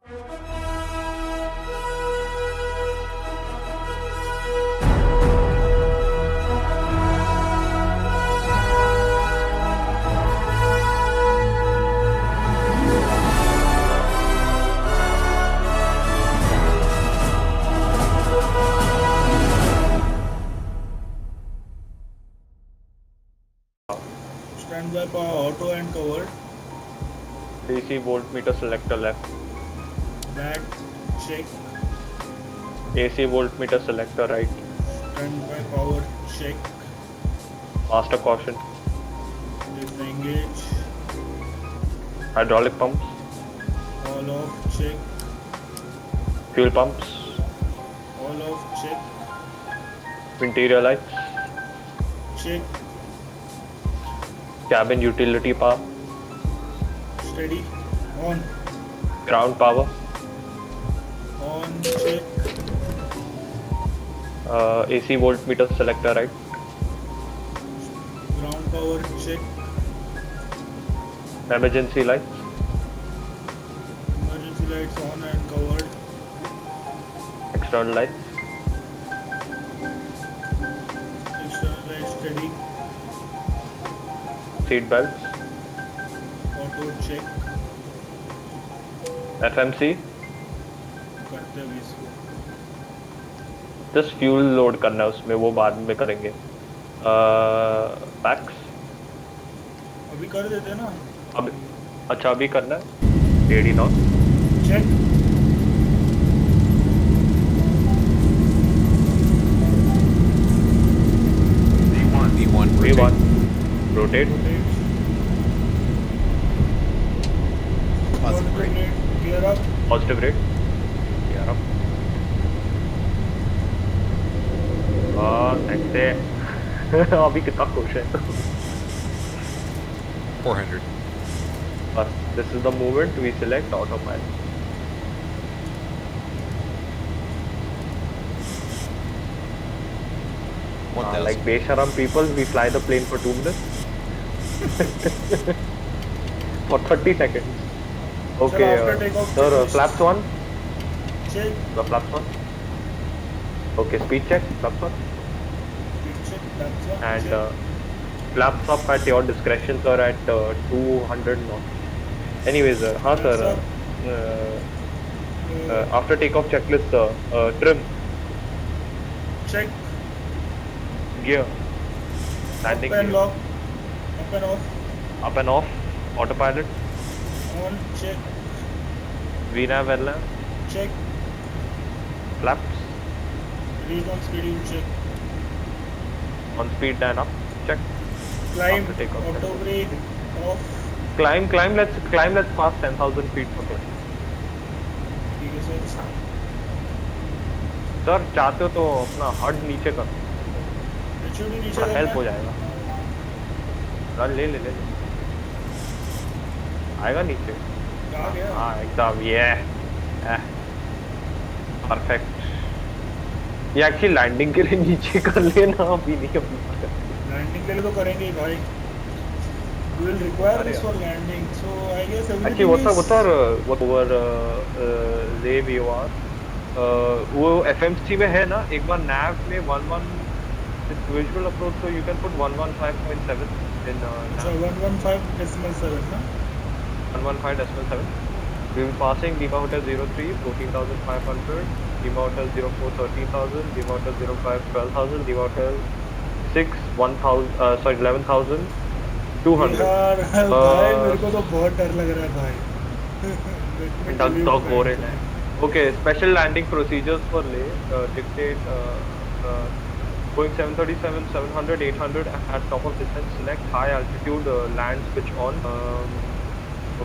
Stand by power auto and covered. DC voltmeter selector left. Back check. AC voltmeter selector right. Stand by power check. Master caution. Disengage. Hydraulic pumps. All off check. Fuel pumps. All off check. Interior lights. Check. Cabin utility power. Steady. On. Ground power. On check. AC voltmeter selector right. Ground power check. Emergency lights. Emergency lights on and covered. External lights. External lights steady. Seat belts. Auto check. FMC. करते हैं इसको. Just fuel load करना है उसमें, वो बाद में करेंगे. पैक्स अभी कर देते हैं ना. अब अच्छा अभी करना है. Ready not. Check. V1 rotate. Positive rate. Gear up. Positive rate. Gear up. ऐसे अभी कितना खुश है. 400. This is the movement we select autopilot. Like Besharam people, we fly the plane for 2 minutes. For 30 seconds. Okay, after takeoff, sir, checklist. flaps on. Check. The flaps on. Okay, speed check, flaps on. Check. That's one. And Check. flaps up at your discretion, sir, at 200 knots. Anyways, हाँ sir. After takeoff checklist, trim. Check. Gear. Landing Up and gear. lock. Up and off. Up and off. Autopilot. On. Check. VNAV airline. Check. Flaps. Release on speed. Check. On speed and up. Check. Climb. After takeoff, Auto check. brake. Off. Climb. Let's pass 10,000 feet per second. ठीक है sir. Sir चाहते हो तो अपना हड नीचे कर. HUD नीचे थोड़ा हेल्प हो करना जाएगा. सर ले आएगा नीचे. है. कहाँ गया? हाँ एकदम ये परफेक्ट. ये एक्चुअली लैंडिंग के लिए नीचे कर लेना, अभी नहीं अभी. लैंडिंग के लिए तो करेंगे ही भाई. We will require this for landing. So I guess everything Actually, whatever Zev you are, वो FMC में है ना. एक बार nav में 11 it's visual approach, so you can put 115.7 in So nav. 115.7 ना. 115.7. We will be passing Lima Hotel 03 14,500, Lima Hotel 04 13,000, Lima Hotel 05 12,000, Lima Hotel 6 1,000 sorry 11,200. यार भाई मेरे को तो बहुत डर लग रहा है भाई. Dog हो रहे हैं. Okay, special landing procedures for Leh dictate Boeing 737, 700, 800 at top of descent. Select high altitude land switch on.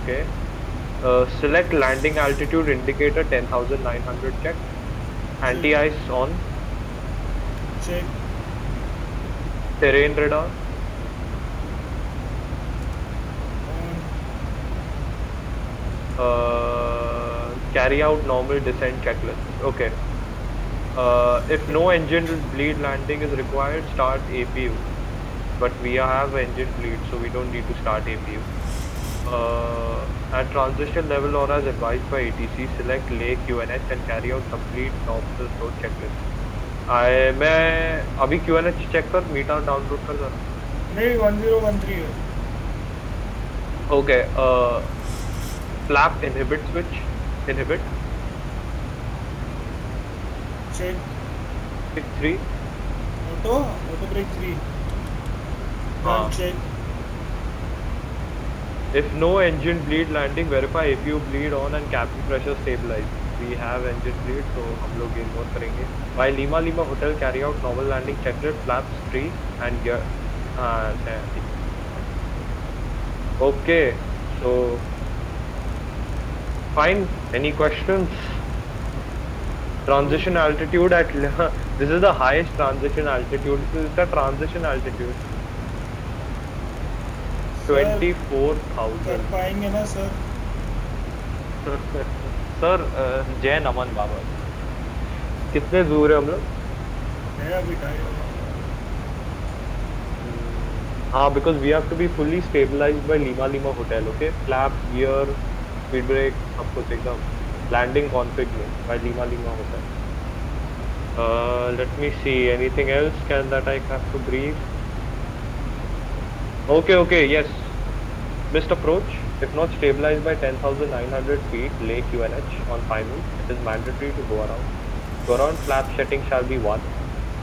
Okay. Select landing altitude indicator 10,900 check. Anti-ice on. Check. Terrain radar. Carry out normal descent checklist. Okay. If no engine bleed landing is required, start APU. But we have engine bleed, so we don't need to start APU. At transition level or as advised by ATC, select lay QNH and carry out complete nominal flow checklist. मैं अभी QNH check कर metre download कर जरा. नहीं 1013 है. Okay. Flap inhibit switch. Inhibit. Check. 3. Auto brake 3. Done. Check. If no engine bleed landing, verify if you bleed on and cabin pressure stabilize. We have engine bleed, so हम लोग ignore करेंगे. By Lima Hotel, carry out normal landing checklist, flaps 3 and gear. Okay, so fine. Any questions? Transition altitude at this is the highest transition altitude. This is the transition altitude. 24,000. कर पाएंगे ना sir? Sir जय नमन बाबा. कितने दूर है हम लोग? है अभी टाइम. हाँ, because we have to be fully stabilized by Lima Hotel. Okay, flap, gear, speed brake, सब कुछ एकदम landing config में by Lima Hotel. Let me see anything else that I have to brief. Okay, yes. Missed approach. If not stabilized by 10,900 feet, lay QNH on final. It is mandatory to go around. Go around flap setting shall be 1.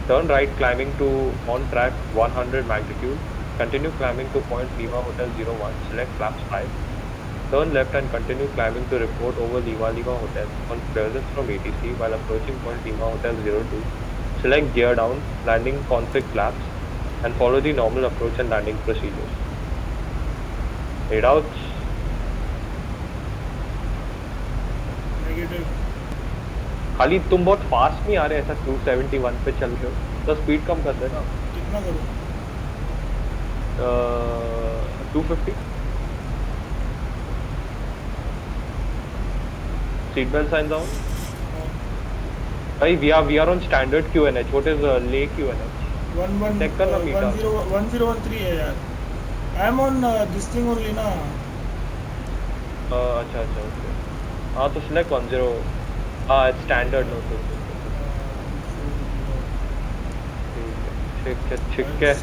Turn right climbing to on track 100 magnitude. Continue climbing to point Lima Hotel 01. Select flaps 5. Turn left and continue climbing to report over Lima Hotel on clearance from ATC while approaching point Lima Hotel 02. Select gear down, landing config flaps, and follow the normal approach and landing procedures. Readouts. Negative. खाली तुम बहुत fast नहीं आ रहे, ऐसा 271 पे चल रहे हो, तो स्पीड कम कर देना. कितना करूँ? 250. Seat belt signs on. Hey, we are on standard QNH. What is lay QNH? 1013 है यार. I am on this thing only ना. अच्छा okay. हाँ तो select 10. It's standard no तो. ठीक है.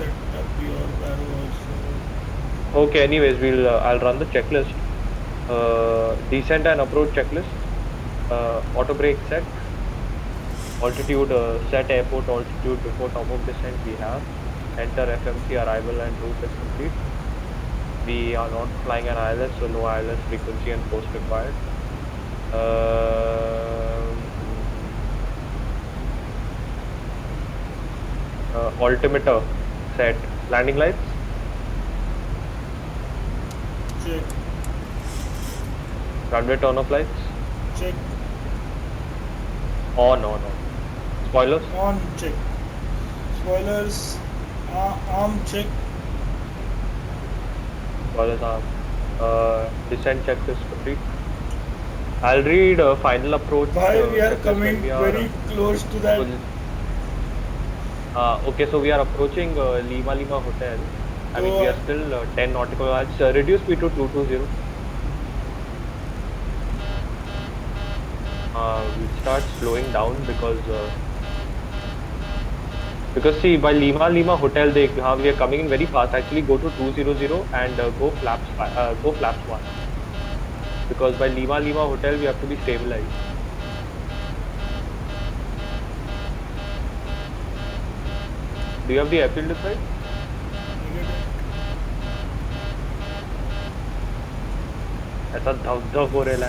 Okay, anyways, I'll run the checklist. Descent and approach checklist. Auto brake set. Altitude set airport altitude before top of descent we have. Enter FMC arrival and route is complete. We are not flying an ILS, so no ILS frequency and post required. Altimeter set. Landing lights. Check. Runway turn off lights. Check. On. Spoilers. On. Check. Spoilers. Arm. Check. Spoilers arm. Descent check is complete. I'll read final approach. Why we are coming very close to that. Okay, so we are approaching Lima Hotel. I mean, we are still 10 nautical miles. Reduce speed to 220. We'll start slowing down because see, by Lima Hotel, we are coming in very fast. Actually, go to 200 and go flaps 1. Because by Lima Hotel, we have to be stabilized. Do you have the airfield inside? ऐसा धक हो रहा है ना.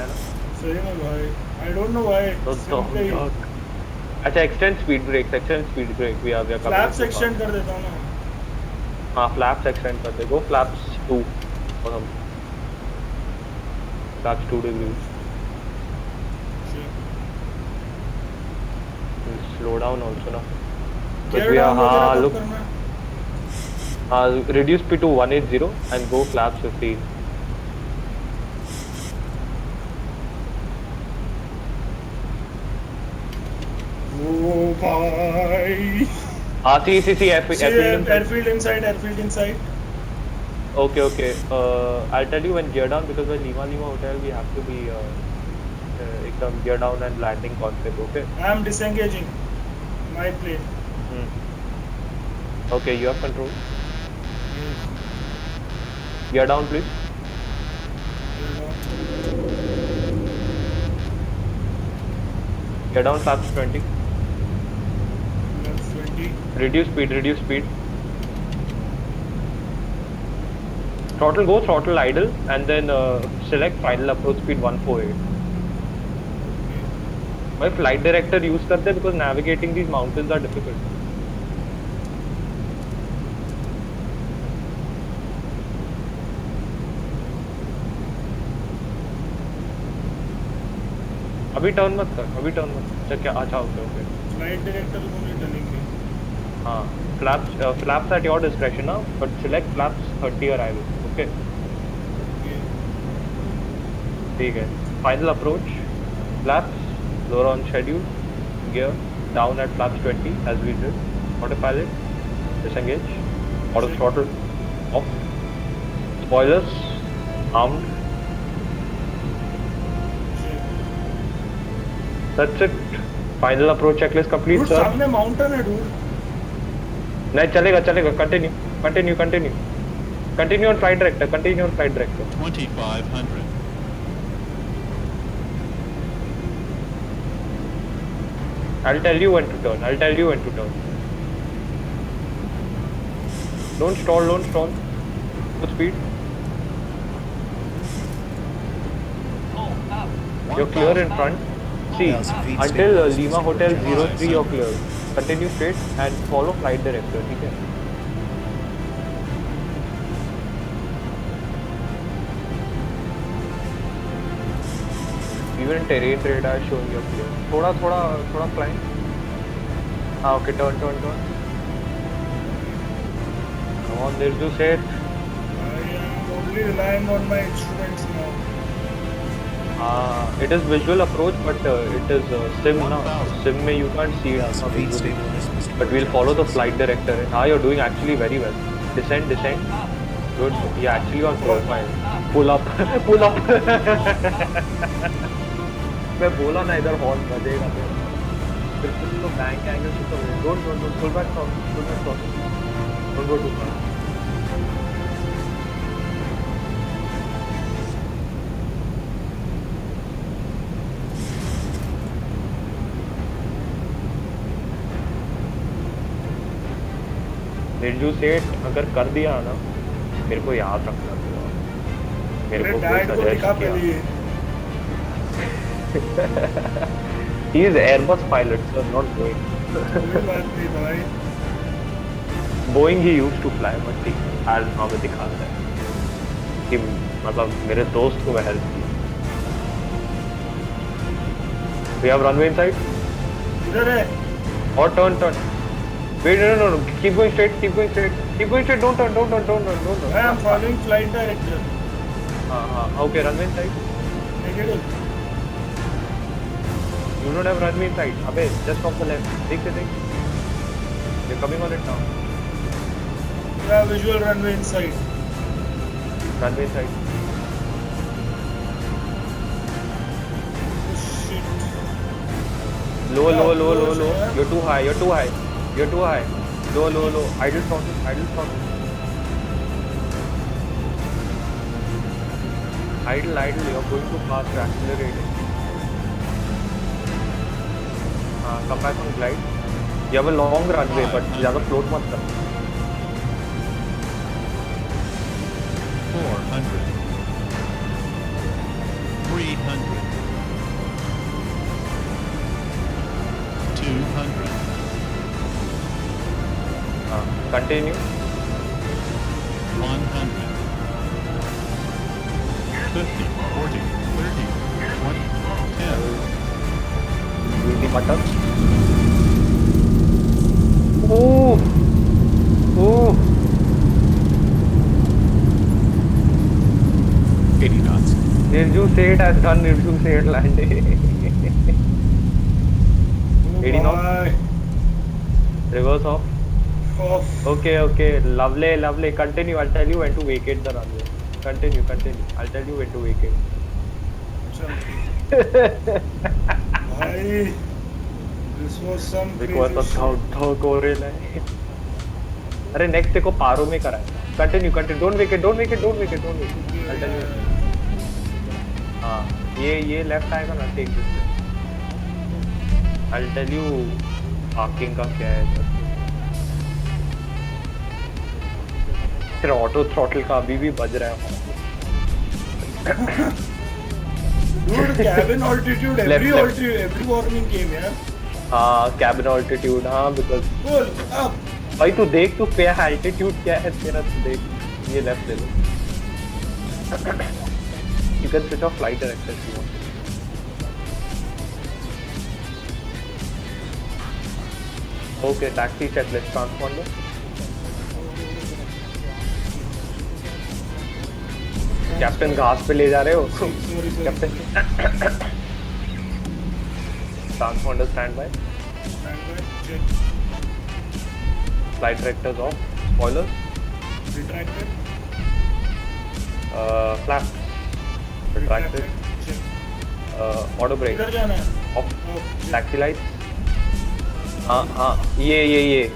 सही में भाई. I don't know why. अच्छा, extend speed brake. We are coming. Flaps extend कर देता हूँ ना. हाँ, flaps extend कर दे. Go flaps 2. Flaps 2 degrees. We'll slow down also now. But we are look. Reduce speed to 180 and go flaps 15. Oh bhai. See, airfield inside. Airfield inside. Okay, okay. I'll tell you when gear down because by Lima Hotel we have to be एकदम gear down and landing config. Okay. I am disengaging my plane. Hmm. Okay, you have control. Yes. Gear down, please. Gear down, flaps 20. Flaps 20. Reduce speed, reduce speed. Throttle go, throttle idle, and then select final approach speed 148. My flight director use करते because navigating these mountains are difficult. अभी turn मत कर, अभी turn मत कर। क्या अच्छा okay. Flight director को नहीं टर्निंग हाँ, flaps at your discretion now, but select flaps 30 arrival. Okay. ठीक है। Final approach, flaps lower on schedule, gear down at flaps 20 as we did. Autopilot, disengage, auto throttle off, spoilers armed. That's it. Final approach checklist complete, Dude, sir. सामने mountain है dude. नहीं चलेगा चलेगा continue continue continue continue on flight director continue on flight director 2500 I'll tell you when to turn I'll tell you when to turn don't stall good speed you're clear in front see until Lima Hotel 03 you're clear continue straight and follow flight director ठीक है even terrain radar showing you clear थोड़ा climb हाँ okay turn come on Nirju set I am only relying on my instruments now. it is visual approach but it is sim now sim में you can't see it but we'll follow the flight director you're doing actually very well descend good you're actually on profile pull up मैं बोला ना इधर horn बजेगा फिर तो bank angle से तो don't pull back don't go too far निर्जू सेठ अगर कर दिया ना मेरे को याद रखना मेरे को दिखा पहले he is Airbus pilot sir not Boeing Boeing he used to fly but he आज वहाँ पे दिखाता है कि मतलब मेरे दोस्त को मैं हेल्प की we have runway inside इधर है और turn wait no keep going straight don't turn I am following flight director okay runway inside negative you don't have runway inside अबे just off the left देख you're coming on it now yeah visual runway inside low you're too high low idle throttle idle you're going too fast you're accelerating come back on glide you have a long runway but ज़्यादा float मत कर 400 300 200 continue 100 50 40 30 20 10 use the buttons oh 80 knots Nirju Seth has done Nirju Seth landing 80 knots reverse off Off. Okay, lovely. Continue. I'll tell you when to vacate the runway. Continue. I'll tell you when to vacate. भाई, this was some Because crazy of shit. धक हो रहा है. अरे next देखो पारो में करा है. Continue. Don't vacate. I'll tell you. हाँ, ये left आएगा ना, take this. I'll tell you parking का क्या है इधर. फिर ऑटो थ्रॉटल का अभी भी बज रहा है. Dude, cabin altitude, Left. every warning came, यार. हाँ, cabin altitude, हाँ, because Pull up. भाई तू देख, तू क्या altitude क्या है तेरा, तू देख. ये लेफ्ट ले लो. You can switch off flight director if you want. Okay, taxi checklist, transponder. Captain घास पे ले जा रहे हो. Sorry. Captain transponder stand by. Standby, check. Flight directors off. Spoilers. Retracted. Flap retracted. Check. Auto brake इधर जाना है. Off. Off. Check. Taxi light. हाँ ये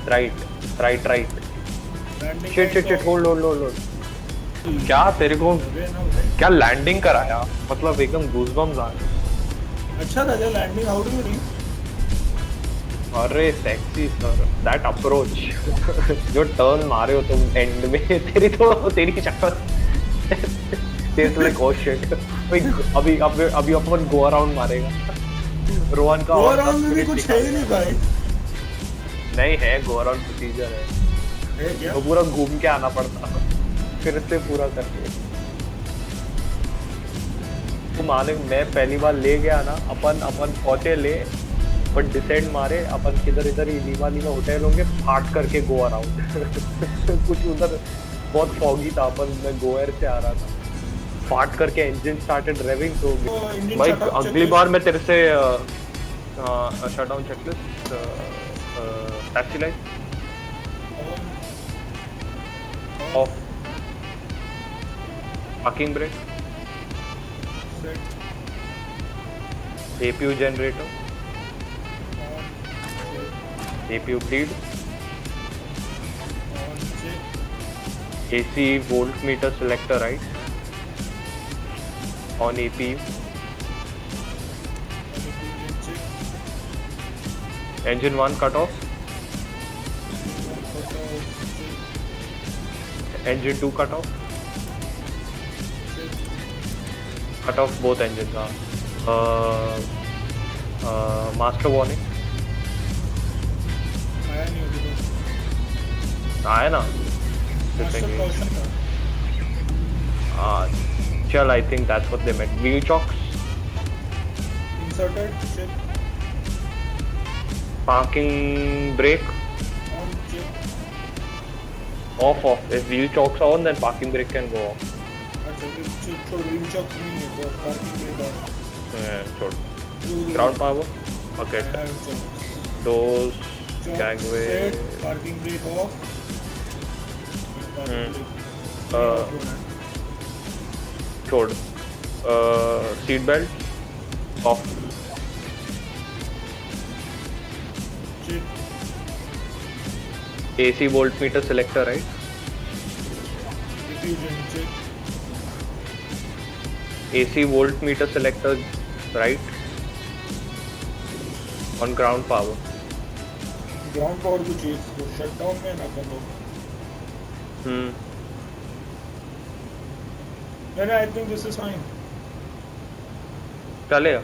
right. Landing shit lights off. Hold. क्या तेरे को अबे ना भाई. क्या लैंडिंग कराया, मतलब एकदम गूज़बम्स आ गए. अच्छा था क्या landing? How do you reach? अरे सेक्सी सर, दैट अप्रोच. जो टर्न मारे हो तुम एंड में, तेरी शक्ल तेरे लाइक ओ शिट. अभी अपन गो अराउंड मारेगा. रोहन का गो अराउंड में भी कुछ है ही नहीं भाई. नहीं है, गो अराउंड प्रोसीजर है क्या? तो पूरा घूम के आना पड़ता, फिर से पूरा करके. तो माने मैं पहली बार ले गया ना, अपन पहुंचे ले, बट डिसेंड मारे अपन किधर ही लीमा होटल होंगे, फाट करके गो अराउंड. कुछ उधर बहुत फॉगी था, अपन मैं गोयर से आ रहा था, फाट करके इंजन स्टार्टेड ड्राइविंग. तो engine भाई shut off अगली checklist. बार मैं तेरे से shut down checklist. Taxi light of. Parking brake. Set. APU generator. On. Check. APU bleed. On. Check. AC voltmeter selector right. On APU. Check. Engine 1 cut off. Cut off. Check. Engine 2 cut off. Cut off both engines. Master warning. आया नहीं अभी तक. आया ना. Master caution था. चल, I think that's what they meant. Wheel chocks. Inserted. Check. Parking brake. On. Check. Off. If wheel chocks are on, then parking brake can go off. अच्छा, check छोड़. Wheel chocks नहीं है तो parking brake on. छोड़. Two. Ground power. Okay. I have chocks. Doors. Chocks Gangway. set. Parking brake off. Parking brake. Uh, छोड़. Seat belt. Off. Check. AC voltmeter selector right. Diffusion. Check. AC voltmeter selector right. On ground power. Ground power को check. तो shut down में ना करो. चलेगा.